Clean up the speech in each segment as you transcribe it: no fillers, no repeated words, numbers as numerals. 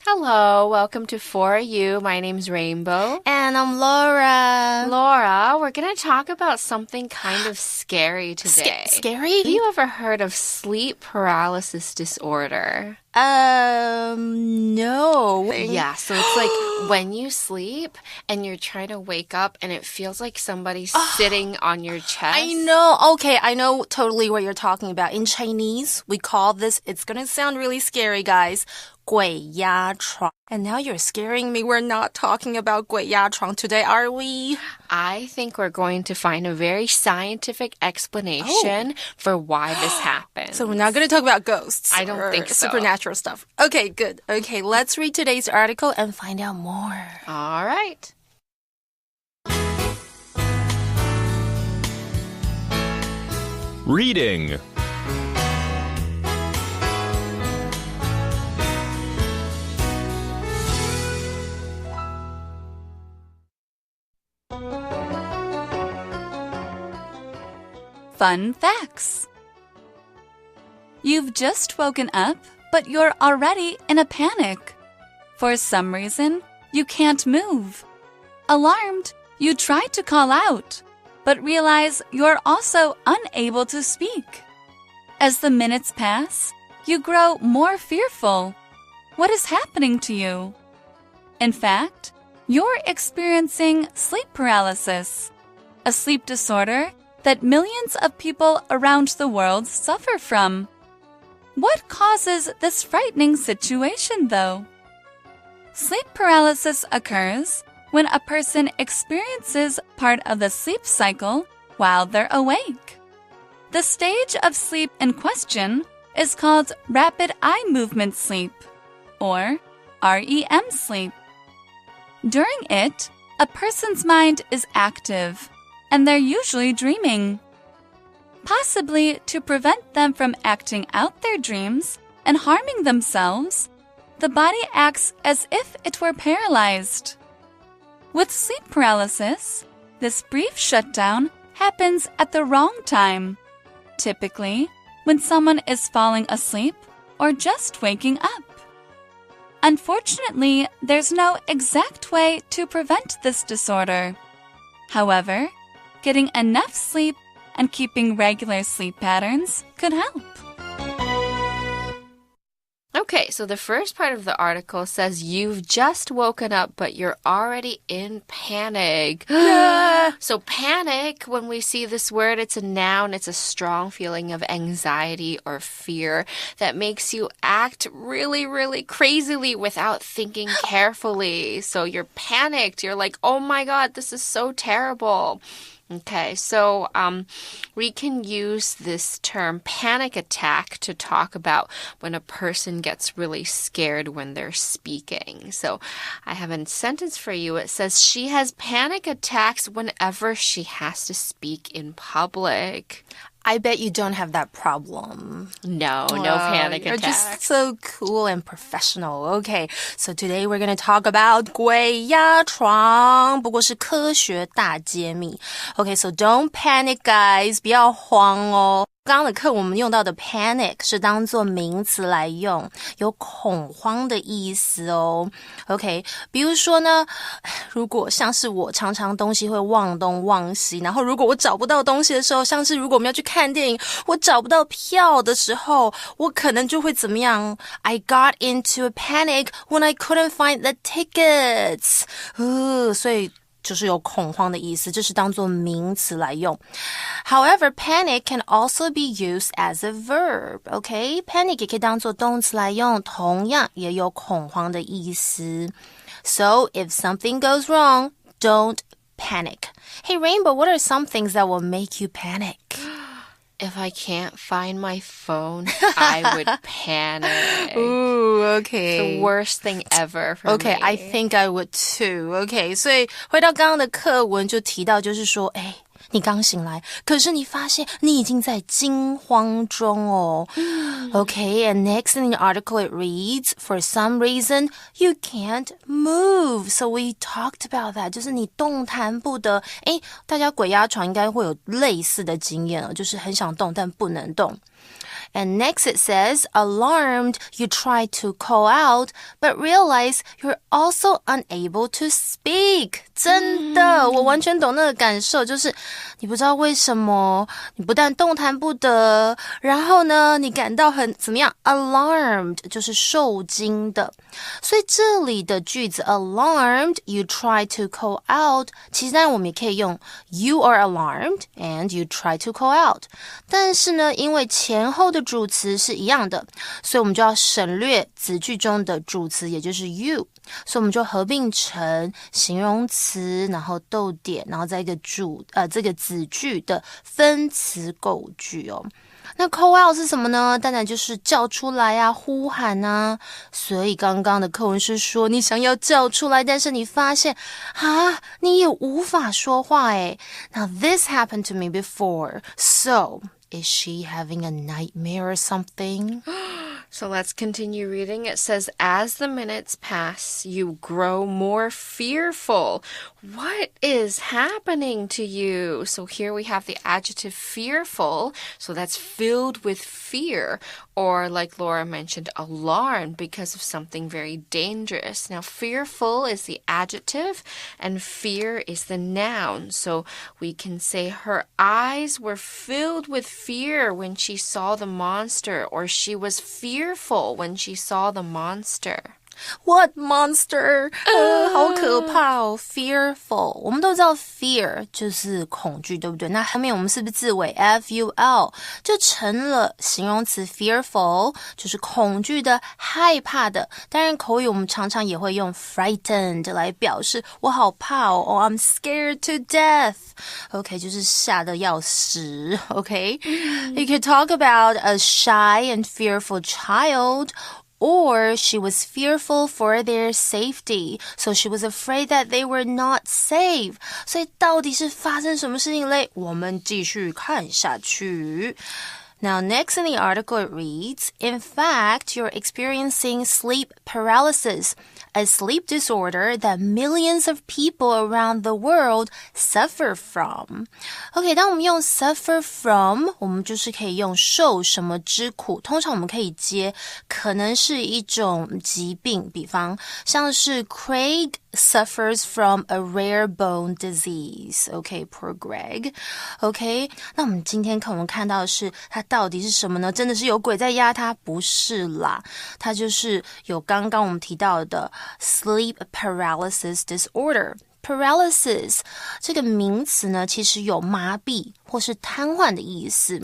Hello, welcome to For You. My name's Rainbow. And I'm Laura. Laura, we're going to talk about something kind of scary today. Scary? Have you ever heard of sleep paralysis disorder? No. Yeah, so it's like when you sleep and you're trying to wake up and it feels like somebody's sitting on your chest. I know. Okay, I know totally what you're talking about. In Chinese, we call this, it's going to sound really scary, guys, 鬼压床. And now you're scaring me. We're not talking about 鬼压床 today, are we? I think we're going to find a very scientific explanation for why this happens. So we're not going to talk about ghosts. I don't think so. Supernatural stuff. Okay, good. Okay, let's read today's article and find out more. All right. Reading. Fun facts. You've just woken up, but you're already in a panic. For some reason, you can't move. Alarmed, you try to call out, but realize you're also unable to speak. As the minutes pass, you grow more fearful. What is happening to you? In fact, you're experiencing sleep paralysis, a sleep disorder that millions of people around the world suffer from. What causes this frightening situation, though? Sleep paralysis occurs when a person experiences part of the sleep cycle while they're awake. The stage of sleep in question is called rapid eye movement sleep, or REM sleep. During it, a person's mind is active, and they're usually dreaming. Possibly to prevent them from acting out their dreams and harming themselves, the body acts as if it were paralyzed. With sleep paralysis, this brief shutdown happens at the wrong time, typically when someone is falling asleep or just waking up. Unfortunately, there's no exact way to prevent this disorder. However, getting enough sleep and keeping regular sleep patterns could help. Okay, so the first part of the article says you've just woken up, but you're already in panic. So panic, when we see this word, it's a noun. It's a strong feeling of anxiety or fear that makes you act really, really crazily without thinking carefully. So you're panicked. You're like, oh my God, this is so terrible. Okay, so we can use this term panic attack to talk about when a person gets really scared when they're speaking. So I have a sentence for you. It says she has panic attacks whenever she has to speak in public. I bet you don't have that problem. No panic You're attacks. just so cool and professional. Okay, so today we're going to talk about 鬼压床，不过是科学大揭秘。Okay, so don't panic, guys. 不要慌哦。刚刚的课我们用到的 panic 是当作名词来用，有恐慌的意思哦。OK， 比如说呢，如果像是我常常东西会忘东忘西，然后如果我找不到东西的时候，像是如果我们要去看电影，我找不到票的时候，我可能就会怎么样 ？I got into a panic when I couldn't find the tickets。所以就是有恐慌的意思，这是当作名词来用。However, panic can also be used as a verb, okay? Panic 也可以当作动词来用，同样也有恐慌的意思。So, if something goes wrong, don't panic. Hey, Rainbow, what are some things that will make you panic? If I can't find my phone, I would panic. Ooh, okay. The worst thing ever for Okay, me. I think I would too. Okay, 所以回到刚刚的课文就提到，就是说，你刚醒来，可是你发现你已经在惊慌中哦。Okay, and next in the article it reads, for some reason, you can't move. So we talked about that. 就是你动弹不得。大家鬼压床应该会有类似的经验哦，就是很想动但不能动。And next it says, alarmed, you try to call out, but realize you're also unable to speak. 真的，我完全懂那个感受，就是你不知道为什么，你不但动弹不得，然后呢，你感到很怎么样 ？Alarmed 就是受惊的。所以这里的句子 alarmed, you try to call out. 其实当然我们也可以用 you are alarmed and you try to call out. 但是呢，因为前后的主词是一样的，所以我们就要省略子句中的主词，也就是 you. 所以我们就合并成形容词，然后逗点，然后再一个这个子句的分词构句哦。那 call out 是什么呢？当然就是叫出来啊，呼喊啊。所以刚刚的课文是说，你想要叫出来，但是你发现你也无法说话诶。Now this happened to me before. So, is she having a nightmare or something? So let's continue reading. It says, as the minutes pass, you grow more fearful. What is happening to you? So here we have the adjective fearful. So that's filled with fear. Or like Laura mentioned, alarmed because of something very dangerous. Now, fearful is the adjective and fear is the noun. So we can say her eyes were filled with fear when she saw the monster, or she was fearful when she saw the monster. What monster? 好可怕哦 Fearful 我们都知道 fear 就是恐惧对不对？那后面我们是不是字尾 F-U-L 就成了形容词 fearful 就是恐惧的害怕的。当然口语我们常常也会用 frightened 来表示我好怕哦 I'm scared to death OK 就是吓得要死 OK You could talk about a shy and fearful child Or she was fearful for their safety, so she was afraid that they were not safe. 所以到底是发生什么事情嘞？我们继续看下去。Now, next in the article it reads, In fact, you're experiencing sleep paralysis, a sleep disorder that millions of people around the world suffer from. OK, 当我们用 suffer from, 我们就是可以用受什么之苦。通常我们可以接可能是一种疾病，比方像是 Craig suffers from a rare bone disease. OK, poor Greg. OK, 那我们今天课文看到的是它到底是什么呢？真的是有鬼在压它？不是啦，它就是有刚刚我们提到的 sleep paralysis disorder. Paralysis 这个名词呢，其实有麻痹或是瘫痪的意思。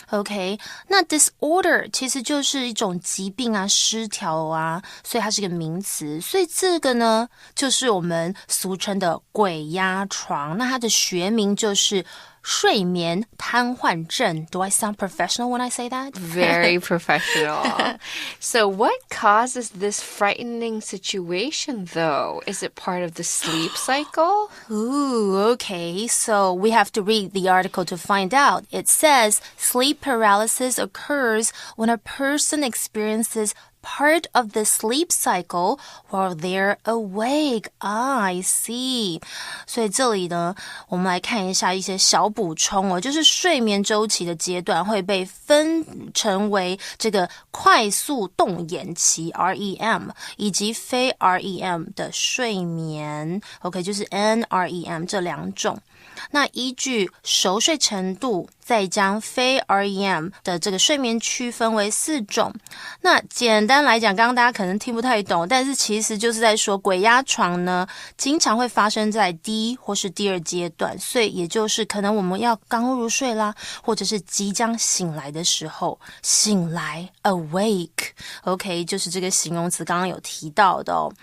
OK， 那 disorder 其实就是一种疾病啊、失调啊，所以它是个名词。所以这个呢，就是我们俗称的鬼压床。那它的学名就是睡眠瘫痪症。Do I sound professional when I say that? Very professional. So what causes this frightening situation, though? Is it part of the sleep cycle? Ooh, okay. So we have to read the article to find out. It says, sleep paralysis occurs when a person experiences part of the sleep cycle while they're awake. I see. 所以这里呢，我们来看一下一些小补充哦，就是睡眠周期的阶段会被分成为这个快速动眼期 REM 以及非 REM 的睡眠 OK 就是 NREM 这两种。那依据熟睡程度再将非 REM 的这个睡眠区分为4种。那简单来讲，刚刚大家可能听不太懂，但是其实就是在说鬼压床呢，经常会发生在第1或是第2阶段，所以也就是可能我们要刚入睡啦，或者是即将醒来的时候，醒来 awake OK 就是这个形容词刚刚有提到的哦。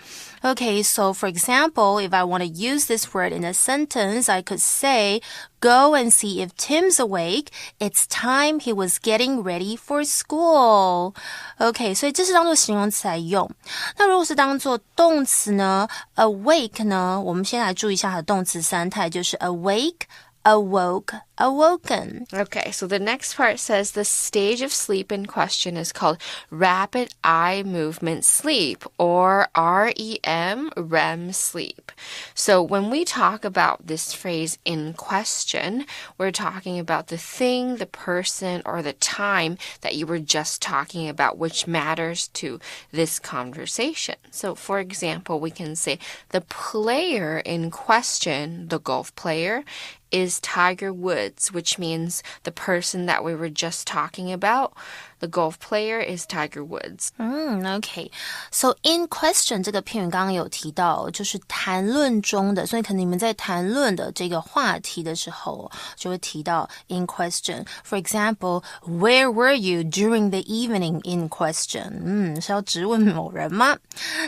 Okay, so for example, if I want to use this word in a sentence, I could say, go and see if Tim's awake. It's time he was getting ready for school. Okay, 所以这是当作形容词来用。那如果是当作动词呢 awake 呢，我们先来注意一下它的动词三态，就是 awake, awoke, awoken. Okay, so the next part says the stage of sleep in question is called rapid eye movement sleep, or REM, REM sleep. So when we talk about this phrase in question, we're talking about the thing, the person, or the time that you were just talking about, which matters to this conversation. So for example, we can say the player in question, the golf player, is Tiger Woods, which means the person that we were just talking about. The golf player is Tiger Woods. Okay. So in question 这个片语刚刚有提到，就是谈论中的，所以可能你们在谈论的这个话题的时候，就会提到 in question. For example, where were you during the evening in question? 是要质问某人吗？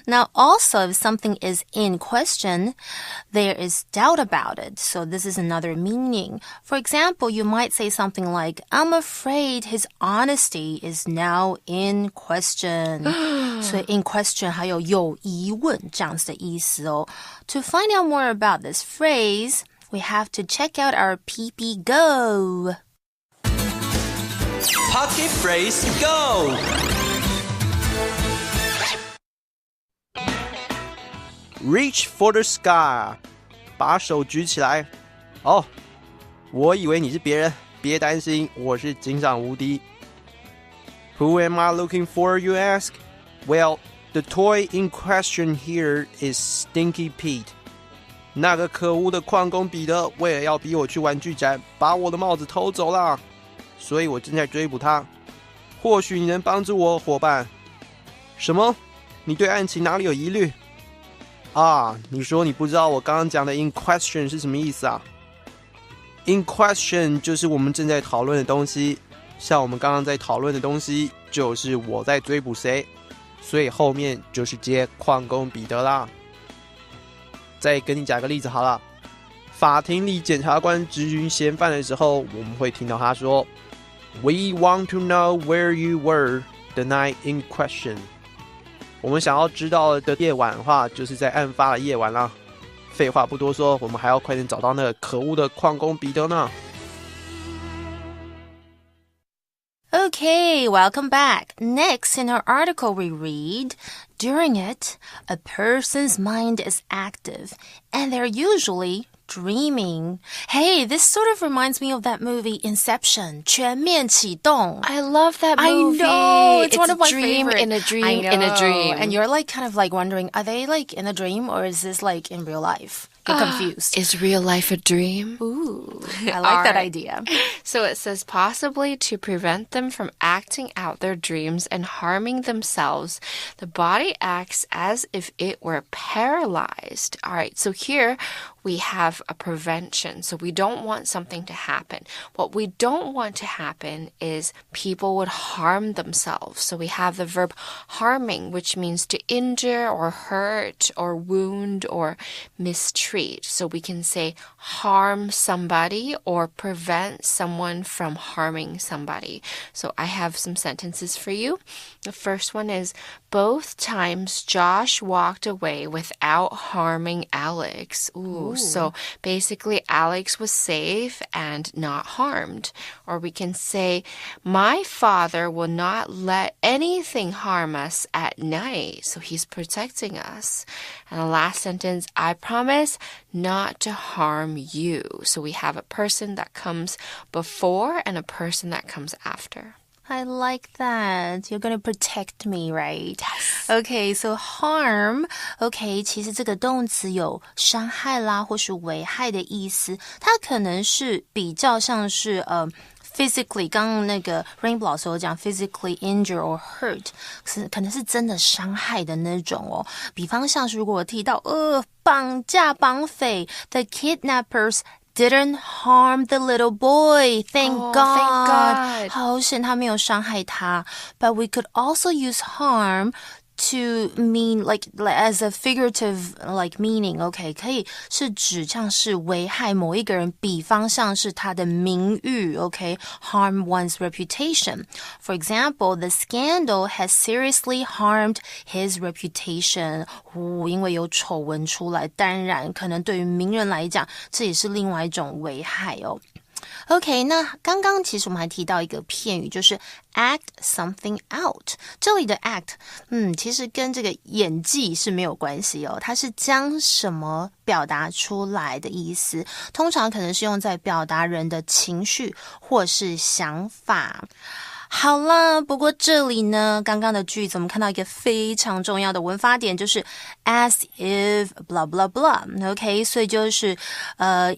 Now also, if something is in question, there is doubt about it. So this is another meaning. For example, you might say something like, I'm afraid his honesty is now in question. 所以 in question 还有疑问这样子的意思哦。To find out more about this phrase, we have to check out our PP Go. Pocket Phrase Go! Reach for the sky. 把手举起来。哦，我以为你是别人，别担心，我是金赏无敌。Who am I looking for, you ask? Well, the toy in question here is Stinky Pete. 那个可恶的矿工彼得，为了要逼我去玩具展，把我的帽子偷走了，所以我正在追捕他。或许你能帮助我，伙伴。什么？你对案情哪里有疑虑？啊，你说你不知道我刚刚讲的 in question 是什么意思啊？ In question 就是我们正在讨论的东西，像我们刚刚在讨论的东西就是我在追捕谁，所以后面就是接矿工彼得啦。再跟你讲个例子好了，法庭里检察官质询嫌犯的时候，我们会听到他说 We want to know where you were the night in question. 我们想要知道的夜晚的话，就是在案发的夜晚啦。废话不多说，我们还要快点找到那个可恶的矿工彼得呢。Okay, welcome back. Next, in our article we read, during it, a person's mind is active, and they're usually dreaming. Hey, this sort of reminds me of that movie Inception, 全面启动. I love that movie. I know, it's one of my dream favorite. in a dream I know. in a dream. And you're like kind of like wondering, are they like in a dream or is this like in real life? You're confused. Is real life a dream? Ooh, I like that idea. So it says possibly to prevent them from acting out their dreams and harming themselves, the body acts as if it were paralyzed. All right, so here we have a prevention. So we don't want something to happen. What we don't want to happen is people would harm themselves. So we have the verb harming, which means to injure or hurt or wound or mistreat. So we can say harm somebody or prevent someone from harming somebody. So I have some sentences for you. The first one is, both times Josh walked away without harming Alex. Ooh. So basically Alex was safe and not harmed. Or we can say, my father will not let anything harm us at night. So he's protecting us. And the last sentence, I promise not to harm you. So we have a person that comes before and a person that comes after. I like that. You're going to protect me, right? Yes. Okay, so harm. Okay, 其实这个动词有伤害啦，或是危害的意思。它可能是比较像是physically， 刚刚那个 Rainbow 老师有讲 physically injure or hurt， 可能是真的伤害的那种哦。比方像是如果我提到绑架绑匪 ，the kidnappers didn't harm the little boy. Thank God. 好险他没有伤害他。But we could also use harm to mean like as a figurative like meaning, OK, 可以是指像是危害某一个人，比方像是他的名誉 OK, harm one's reputation. For example, the scandal has seriously harmed his reputation. 因为有丑闻出来，当然可能对于名人来讲，这也是另外一种危害哦。OK, 那刚刚其实我们还提到一个片语，就是 act something out. 这里的 act, 其实跟这个演技是没有关系哦，它是将什么表达出来的意思，通常可能是用在表达人的情绪或是想法。好啦，不过这里呢，刚刚的句子我们看到一个非常重要的文法点，就是 as if blah blah blah. OK, 所以就是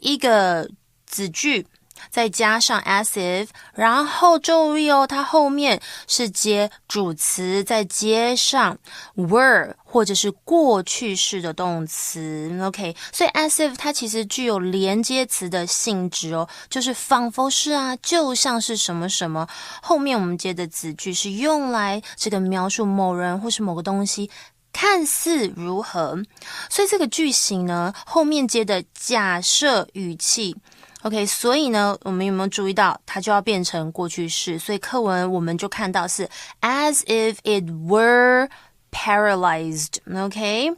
一个子句再加上 as if, 然后注意哦，它后面是接主词，再接上 were 或者是过去式的动词 OK, 所以 as if 它其实具有连接词的性质哦，就是仿佛是啊，就像是什么什么，后面我们接的子句是用来这个描述某人或是某个东西看似如何，所以这个句型呢，后面接的假设语气OK, 所以呢，我们有没有注意到它就要变成过去式，所以课文我们就看到是 as if it were paralyzed. OK,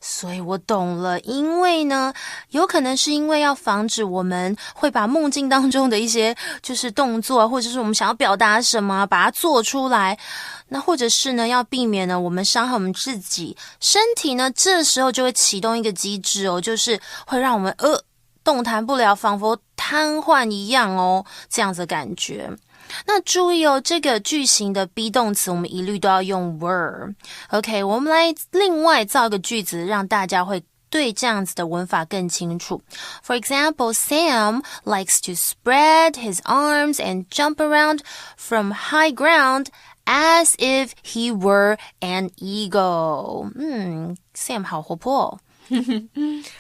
所以我懂了，因为呢，有可能是因为要防止我们会把梦境当中的一些就是动作，或者是我们想要表达什么，把它做出来，那或者是呢，要避免呢我们伤害我们自己身体呢，这时候就会启动一个机制哦，就是会让我们动弹不了，仿佛瘫痪一样哦，这样子的感觉。那注意哦，这个句型的 be 动词我们一律都要用 were. OK, 我们来另外造一个句子，让大家会对这样子的文法更清楚。For example, Sam likes to spread his arms and jump around from high ground as if he were an eagle. Sam 好活泼哦。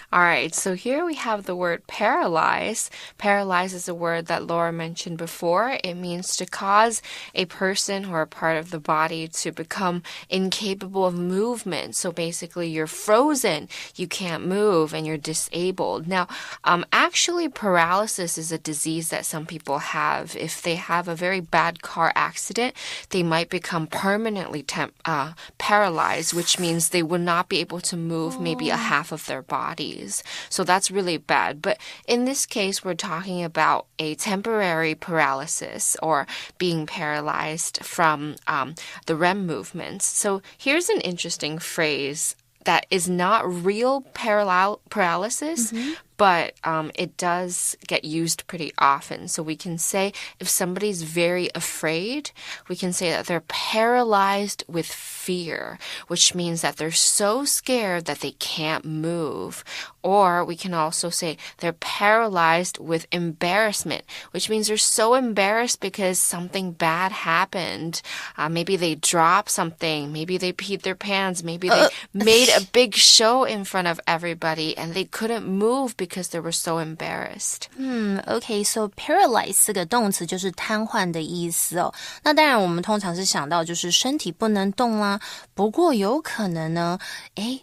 All right, so here we have the word paralyze. Paralyze is a word that Laura mentioned before. It means to cause a person or a part of the body to become incapable of movement. So basically, you're frozen, you can't move, and you're disabled. Now, actually, paralysis is a disease that some people have. If they have a very bad car accident, they might become permanently paralyzed, which means they will not be able to move maybe a half of their bodies. So that's really bad. But in this case, we're talking about a temporary paralysis or being paralyzed from the REM movements. So here's an interesting phrase that is not real paralysis, but it does get used pretty often. So we can say if somebody's very afraid, we can say that they're paralyzed with fear, which means that they're so scared that they can't move. Or we can also say they're paralyzed with embarrassment, which means they're so embarrassed because something bad happened. Maybe they dropped something. Maybe they peed their pants. Maybe they made a big show in front of everybody and they couldn't move because they were so embarrassed. OK, so paralyze 这个动词就是瘫痪的意思哦。那当然我们通常是想到就是身体不能动啦，不过有可能呢，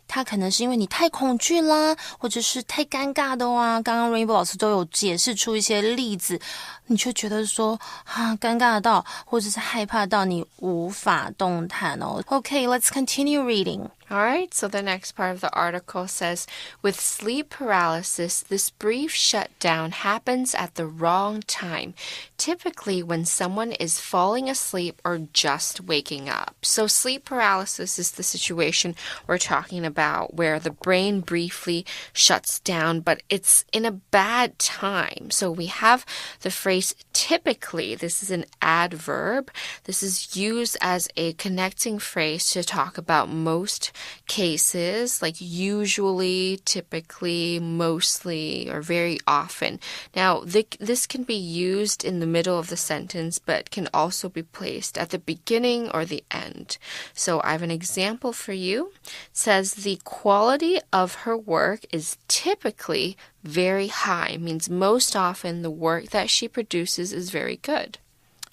它可能是因为你太恐惧啦，或者是太尴尬的啊。刚刚 Rainbow 老师都有解释出一些例子，你就觉得说尴尬到或者是害怕到你无法动弹哦。OK, let's continue reading. All right, so the next part of the article says, with sleep paralysis, this brief shutdown happens at the wrong time, typically when someone is falling asleep or just waking up. So sleep paralysis is the situation we're talking about where the brain briefly shuts down, but it's in a bad time. So we have the phrase typically. This is an adverb. This is used as a connecting phrase to talk about most cases, like usually, typically, mostly, or very often. Now, this can be used in the middle of the sentence, but can also be placed at the beginning or the end. So I have an example for you. It says, the quality of her work is typically very high. It means most often the work that she produces is very good.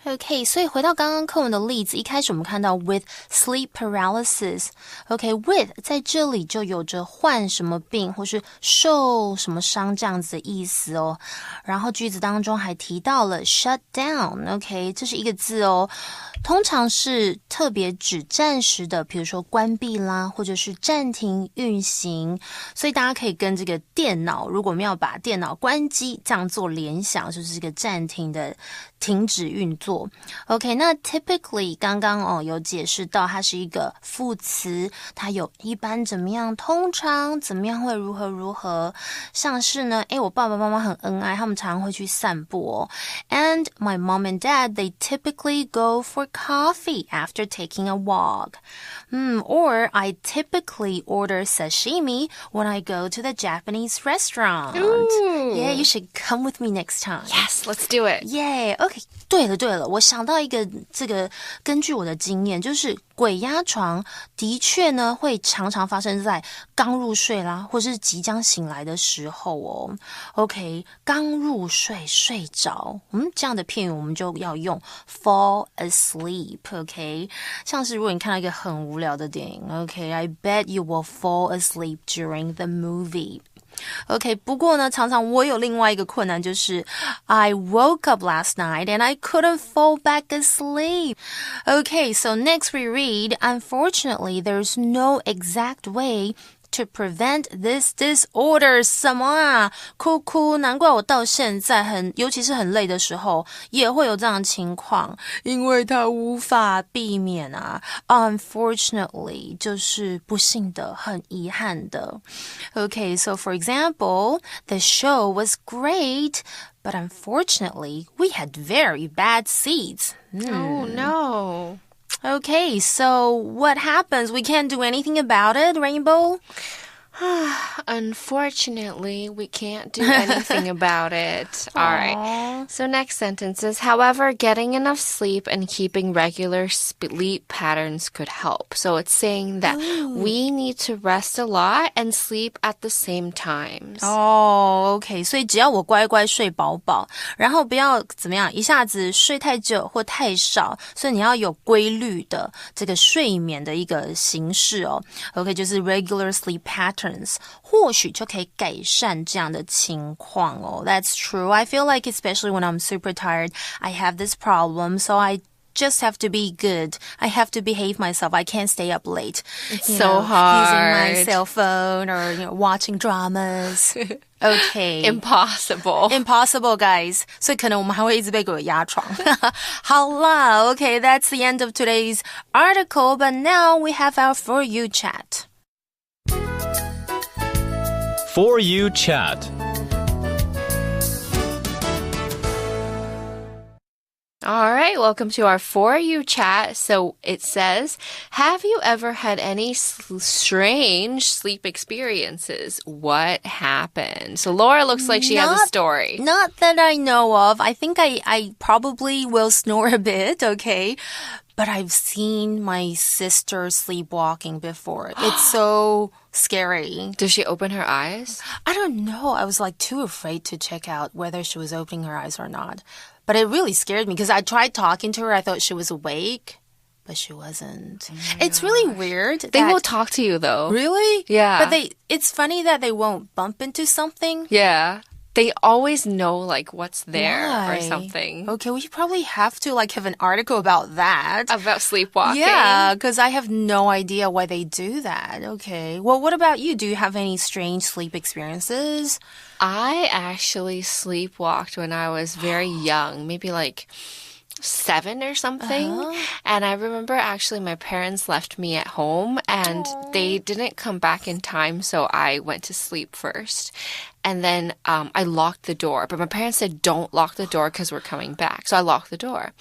OK， 所以回到刚刚课文的例子，一开始我们看到 with sleep paralysis。OK，with 在这里就有着患什么病或是受什么伤这样子的意思哦。然后句子当中还提到了 shut down。OK， 这是一个字哦，通常是特别指暂时的，比如说关闭啦，或者是暂停运行。所以大家可以跟这个电脑，如果我们要把电脑关机，这样做联想，就是这个暂停的停止运作。OK， 那 typically 刚刚有解释到它是一个副词，它有一般怎么样，通常怎么样，会如何如何。像是呢，我爸爸妈妈很恩爱，他们常常会去散步哦。And my mom and dad, they typically go for coffee after taking a walk. Or I typically order sashimi when I go to the Japanese restaurant. Ooh. Yeah, you should come with me next time. Yes, let's do it. Yeah, OK， 对了，我想到一个这个，根据我的经验，就是鬼压床的确呢会常常发生在刚入睡啦，或是即将醒来的时候哦。OK， 刚入睡睡着，这样的片语我们就要用 fall asleep。OK， 像是如果你看到一个很无聊的电影 ，OK，I bet you will fall asleep during the movie。OK， 不过呢，常常我有另外一个困难，就是 I woke up last night and I couldn't fall back asleep. Okay, so next we read, unfortunately, there's no exact way to prevent this disorder. 什么啊？哭，难怪我到现在尤其是很累的时候，也会有这样的情况，因为它无法避免啊。Unfortunately 就是不幸的，很遗憾的。Okay, so for example, the show was great, but unfortunately, we had very bad seats. Oh, no. Okay, so what happens? We can't do anything about it, Rainbow? Unfortunately, we can't do anything about it. All right. So next sentence is, however, getting enough sleep and keeping regular sleep patterns could help. So it's saying that we need to rest a lot and sleep at the same times. OK， 所以只要我乖乖睡饱饱，然后不要怎么样，一下子睡太久或太少，所以你要有规律的这个睡眠的一个形式哦。OK， 就是 regular sleep patterns。或许就可以改善这样的情况哦。That's true. I feel like especially when I'm super tired, I have this problem, so I just have to be good. I have to behave myself. I can't stay up late. It's so hard. Using my cell phone or watching dramas. Okay. Impossible, guys. 所以可能我们还会一直被鬼压床。好啦 Okay, that's the end of today's article, but now we have our For You chat. For You chat. All right, welcome to our For You chat. So it says, have you ever had any strange sleep experiences? What happened? So Laura looks like she has a story. Not that I know of. I think I probably will snore a bit, okay? But I've seen my sister sleepwalking before. It's so scary. Did she open her eyes? I don't know. I was like too afraid to check out whether she was opening her eyes or not. But it really scared me because I tried talking to her. I thought she was awake, but she wasn't. It's really weird. They will talk to you though. Really? Yeah. But it's funny that they won't bump into something. Yeah. They always know like what's there Why? or something. Okay, we probably have to like have an article about that. About sleepwalking. Yeah, because I have no idea why they do that. Okay. Well, what about you? Do you have any strange sleep experiences? I actually sleepwalked when I was very young, maybe like 7 or something. And I remember actually my parents left me at home and they didn't come back in time, so I went to sleep first. And then I locked the door. But my parents said, don't lock the door because we're coming back. So I locked the door.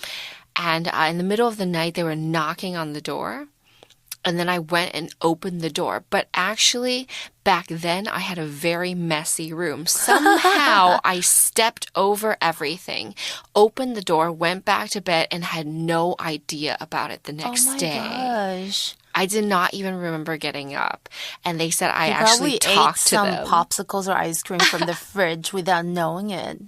And in the middle of the night, they were knocking on the door. And then I went and opened the door. But actually, back then, I had a very messy room. Somehow, I stepped over everything, opened the door, went back to bed, and had no idea about it the next day. Oh my gosh. I did not even remember getting up. And they said I actually talked to them. You probably ate some popsicles or ice cream from the fridge without knowing it.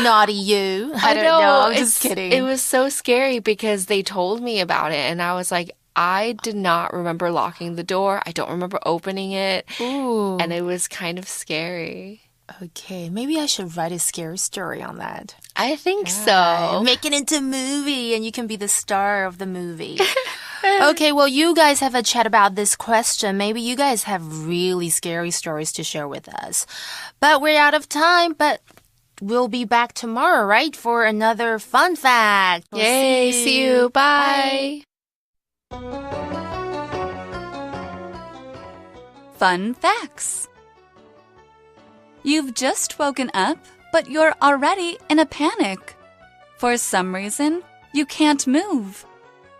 Naughty you. I don't know. I'm just kidding. It was so scary because they told me about it and I was like, I did not remember locking the door. I don't remember opening it. Ooh. And it was kind of scary. Okay, maybe I should write a scary story on that. I think so. Make it into a movie and you can be the star of the movie. Okay, well, you guys have a chat about this question. Maybe you guys have really scary stories to share with us. But we're out of time, but we'll be back tomorrow, right? For another fun fact. Yay, see you. Bye. Fun facts. You've just woken up, but you're already in a panic. For some reason, you can't move.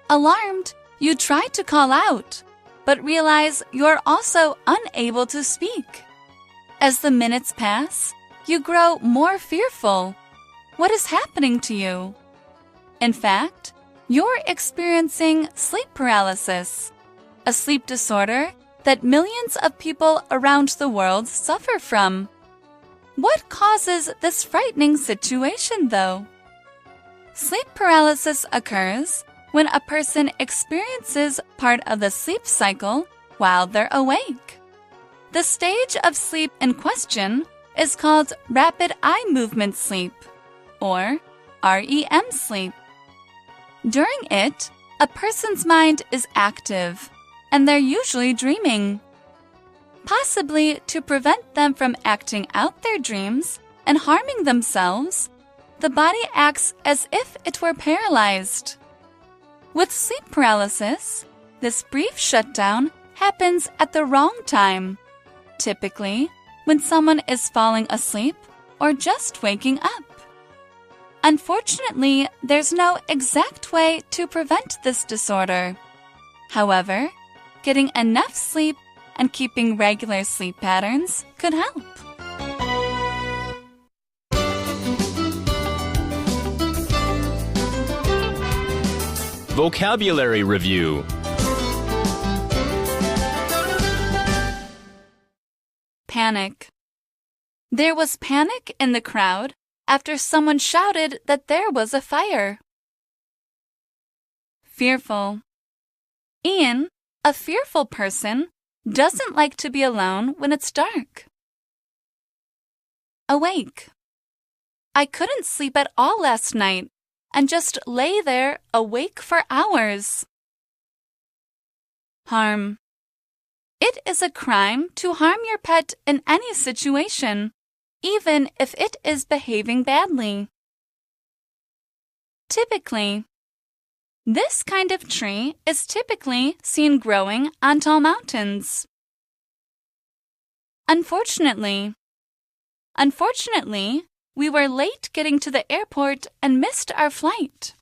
Alarmed, you try to call out, but realize you're also unable to speak. As the minutes pass, you grow more fearful. What is happening to you? In fact, you're experiencing sleep paralysis, a sleep disorder that millions of people around the world suffer from. What causes this frightening situation, though? Sleep paralysis occurs when a person experiences part of the sleep cycle while they're awake. The stage of sleep in question is called rapid eye movement sleep, or REM sleep. During it, a person's mind is active, and they're usually dreaming. Possibly to prevent them from acting out their dreams and harming themselves, the body acts as if it were paralyzed. With sleep paralysis, this brief shutdown happens at the wrong time, typically when someone is falling asleep or just waking up. Unfortunately, there's no exact way to prevent this disorder. However, getting enough sleep and keeping regular sleep patterns could help. Vocabulary Review. Panic. There was panic in the crowd after someone shouted that there was a fire. Fearful. Ian, a fearful person, doesn't like to be alone when it's dark. Awake. I couldn't sleep at all last night and just lay there awake for hours. Harm. It is a crime to harm your pet in any situation, even if it is behaving badly. Typically. This kind of tree is typically seen growing on tall mountains. Unfortunately, we were late getting to the airport and missed our flight.